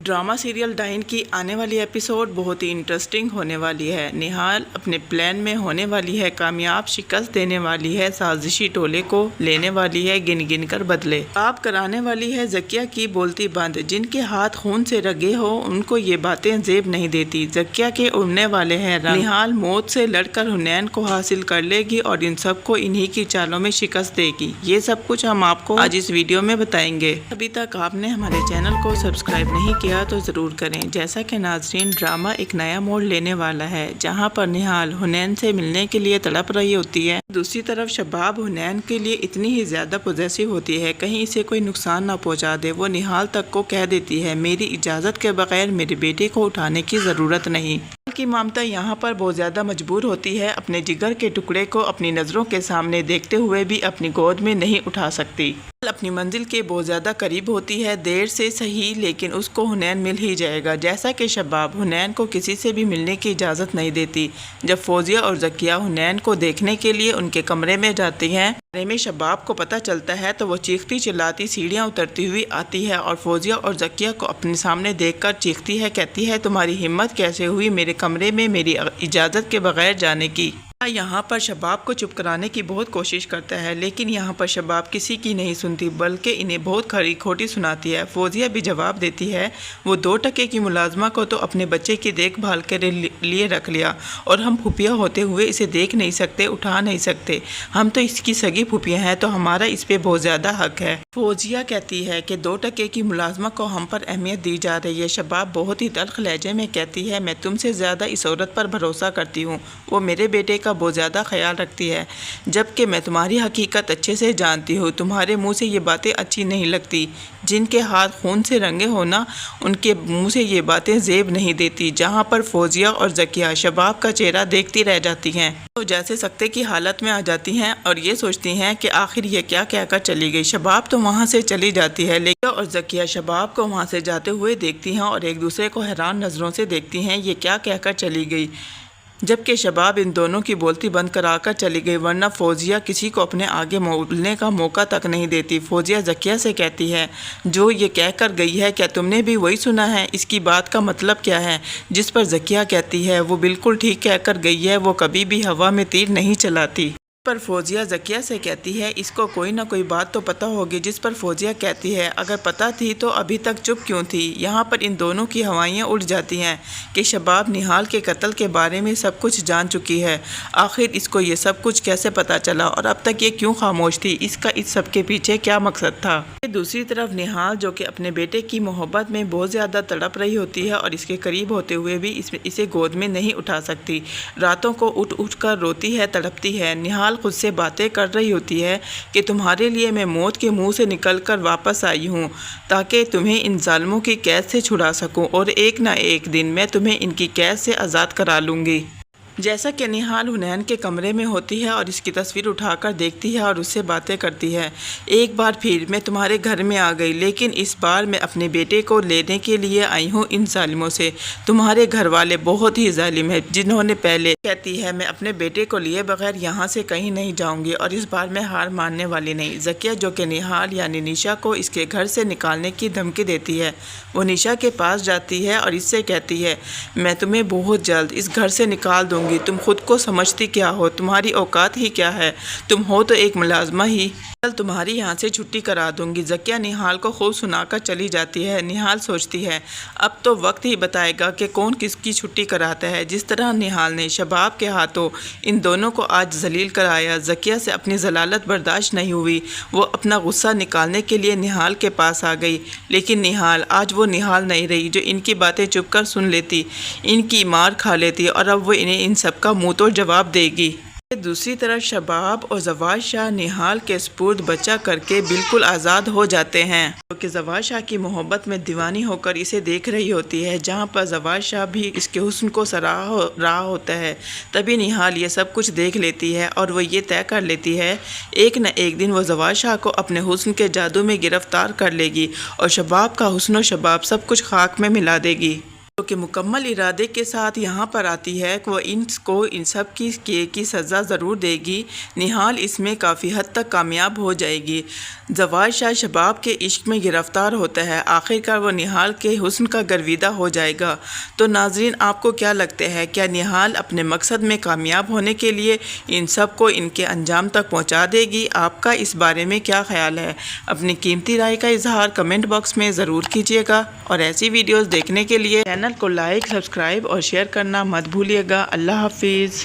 Drama serial dine की आने वाली एपिसोड बहुत ही इंटरेस्टिंग होने वाली है। निहाल अपने प्लान में होने वाली है कामयाब, शिकस्त देने वाली है, साजिशी टोले को लेने वाली है गिन गिन कर बदले। आप कराने वाली है ज़किया की बोलती बंद। जिनके हाथ खून से रगे हो उनको ये बातें जेब नहीं देती। ज़किया के उड़ने वाले हैं रंग। निहाल मौत से लड़कर हुनैन को हासिल कर लेगी और इन सबको इन्हीं की चालों में शिकस्त देगी। ये सब कुछ हम आपको आज इस वीडियो में बताएंगे। अभी तक आपने हमारे चैनल को सब्सक्राइब नहीं किया तो ज़रूर करें। जैसा कि नाज़रीन, ड्रामा एक नया मोड़ लेने वाला है जहां पर निहाल हुनैन से मिलने के लिए तड़प रही होती है। दूसरी तरफ शबाब हुनैन के लिए इतनी ही ज़्यादा पॉजेसिव होती है, कहीं इसे कोई नुकसान ना पहुंचा दे। वो निहाल तक को कह देती है मेरी इजाज़त के बगैर मेरे बेटे को उठाने की ज़रूरत नहीं। की ममता यहाँ पर बहुत ज़्यादा मजबूर होती है। अपने जिगर के टुकड़े को अपनी नज़रों के सामने देखते हुए भी अपनी गोद में नहीं उठा सकती। अपनी मंजिल के बहुत ज़्यादा करीब होती है, देर से सही लेकिन उसको हुनैन मिल ही जाएगा। जैसा कि शबाब हुनैन को किसी से भी मिलने की इजाज़त नहीं देती। जब फौजिया और ज़किया हुनैन को देखने के लिए उनके कमरे में जाती हैं, कमरे में शबाब को पता चलता है तो वो चीखती चिल्लाती सीढ़ियाँ उतरती हुई आती है और फौजिया और ज़किया को अपने सामने देखकर चीखती है, कहती है तुम्हारी हिम्मत कैसे हुई मेरे कमरे में मेरी इजाज़त के बगैर जाने की। यहाँ पर शबाब को चुप कराने की बहुत कोशिश करता है लेकिन यहाँ पर शबाब किसी की नहीं सुनती बल्कि इन्हें बहुत खरी खोटी सुनाती है। फौजिया भी जवाब देती है वो 2 टके की मुलाजमा को तो अपने बच्चे की देखभाल के लिए रख लिया और हम फुफिया होते हुए इसे देख नहीं सकते, उठा नहीं सकते। हम तो इसकी सगी फुफिया हैं तो हमारा इस पे बहुत ज़्यादा हक है। फौजिया कहती है कि 2 टके की मुलाजमा को हम पर अहमियत दी जा रही है। शबाब बहुत ही तल्ख लहजे में कहती है मैं तुमसे ज़्यादा इस औरत पर भरोसा करती हूँ, वो मेरे बेटे का बहुत ज़्यादा ख्याल रखती है, जबकि मैं तुम्हारी हकीकत अच्छे से जानती हूँ। तुम्हारे मुंह से ये बातें अच्छी नहीं लगती। जिनके हाथ खून से रंगे हो ना उनके मुंह से ये बातें जेब नहीं देती। जहाँ पर फौजिया और ज़किया शबाब का चेहरा देखती रह जाती हैं तो जैसे सकते की हालत में आ जाती हैं और ये सोचती हैं कि आखिर ये क्या कहकर चली गई। शबाब तो वहाँ से चली जाती है लेकिन और ज़किया शबाब को वहाँ से जाते हुए देखती हैं और एक दूसरे को हैरान नज़रों से देखती हैं ये क्या कहकर चली गई, जबकि शबाब इन दोनों की बोलती बंद कराकर चली गई। वरना फौजिया किसी को अपने आगे बोलने का मौका तक नहीं देती। फौजिया ज़किया से कहती है जो ये कहकर गई है क्या तुमने भी वही सुना है, इसकी बात का मतलब क्या है। जिस पर ज़किया कहती है वो बिल्कुल ठीक कहकर गई है, वो कभी भी हवा में तीर नहीं चलाती। पर फौजिया ज़किया से कहती है इसको कोई ना कोई बात तो पता होगी। जिस पर फौजिया कहती है अगर पता थी तो अभी तक चुप क्यों थी। यहाँ पर इन दोनों की हवाइयाँ उड़ जाती हैं कि शबाब निहाल के कत्ल के बारे में सब कुछ जान चुकी है। आखिर इसको ये सब कुछ कैसे पता चला और अब तक ये क्यों खामोश थी, इसका इस सब के पीछे क्या मकसद था। दूसरी तरफ निहाल जो कि अपने बेटे की मोहब्बत में बहुत ज़्यादा तड़प रही होती है और इसके करीब होते हुए भी इसे गोद में नहीं उठा सकती। रातों को उठ उठ कर रोती है, तड़पती है। निहाल खुद से बातें कर रही होती है कि तुम्हारे लिए मैं मौत के मुंह से निकलकर वापस आई हूँ ताकि तुम्हें इन जालिमों की कैद से छुड़ा सकूं और एक ना एक दिन मैं तुम्हें इनकी कैद से आज़ाद करा लूँगी। जैसा कि निहाल हुनैन के कमरे में होती है और इसकी तस्वीर उठाकर देखती है और उससे बातें करती है। एक बार फिर मैं तुम्हारे घर में आ गई लेकिन इस बार मैं अपने बेटे को लेने के लिए आई हूँ इन जालिमों से। तुम्हारे घर वाले बहुत ही जालिम हैं जिन्होंने पहले कहती है मैं अपने बेटे को लिए बगैर यहाँ से कहीं नहीं जाऊँगी और इस बार मैं हार मानने वाली नहीं। ज़किया जो कि निहाल यानी निशा को इसके घर से निकालने की धमकी देती है, वो निशा के पास जाती है और इससे कहती है मैं तुम्हें बहुत जल्द इस घर से निकाल दूँगी। तुम खुद को समझती क्या हो, तुम्हारी औकात ही क्या है, तुम हो तो एक मुलाजमा ही, कल तुम्हारी यहाँ से छुट्टी करा दूंगी। ज़किया निहाल को खूब सुनाकर चली जाती है। निहाल सोचती है अब तो वक्त ही बताएगा कि कौन किसकी छुट्टी कराता है। जिस तरह निहाल ने शबाब के हाथों इन दोनों को आज जलील कराया, ज़किया से अपनी जलालत बर्दाश्त नहीं हुई। वो अपना गुस्सा निकालने के लिए निहाल के पास आ गई लेकिन निहाल आज वो निहाल नहीं रही जो इनकी बातें चुपकर सुन लेती, इनकी मार खा लेती और अब वो इन्हें इन सबका मुँह तोड़ जवाब देगी। दूसरी तरफ शबाब और जवाद शाह निहाल के सपुर्द बच्चा करके बिल्कुल आज़ाद हो जाते हैं क्योंकि जवाद शाह की मोहब्बत में दीवानी होकर इसे देख रही होती है। जहां पर जवाद शाह भी इसके हुस्न को सराह रहा होता है। तभी निहाल ये सब कुछ देख लेती है और वो ये तय कर लेती है एक न एक दिन वो जवाद शाह को अपने हुस्न के जादू में गिरफ्तार कर लेगी और शबाब का हुस्न और शबाब सब कुछ खाक में मिला देगी। जो कि मुकम्मल इरादे के साथ यहाँ पर आती है कि वो इनको इन सब की सज़ा ज़रूर देगी। निहाल इसमें काफ़ी हद तक कामयाब हो जाएगी। جواز شاہ شباب کے عشق میں گرفتار ہوتا ہے، آخرکار وہ نہال کے حسن کا گرویدہ ہو جائے گا۔ تو ناظرین، آپ کو کیا لگتا ہے، کیا نہال اپنے مقصد میں کامیاب ہونے کے لیے ان سب کو ان کے انجام تک پہنچا دے گی؟ آپ کا اس بارے میں کیا خیال ہے؟ اپنی قیمتی رائے کا اظہار کمنٹ باکس میں ضرور کیجیے گا، اور ایسی ویڈیوز دیکھنے کے لیے چینل کو لائک، سبسکرائب اور شیئر کرنا مت بھولیے گا۔ اللہ حافظ۔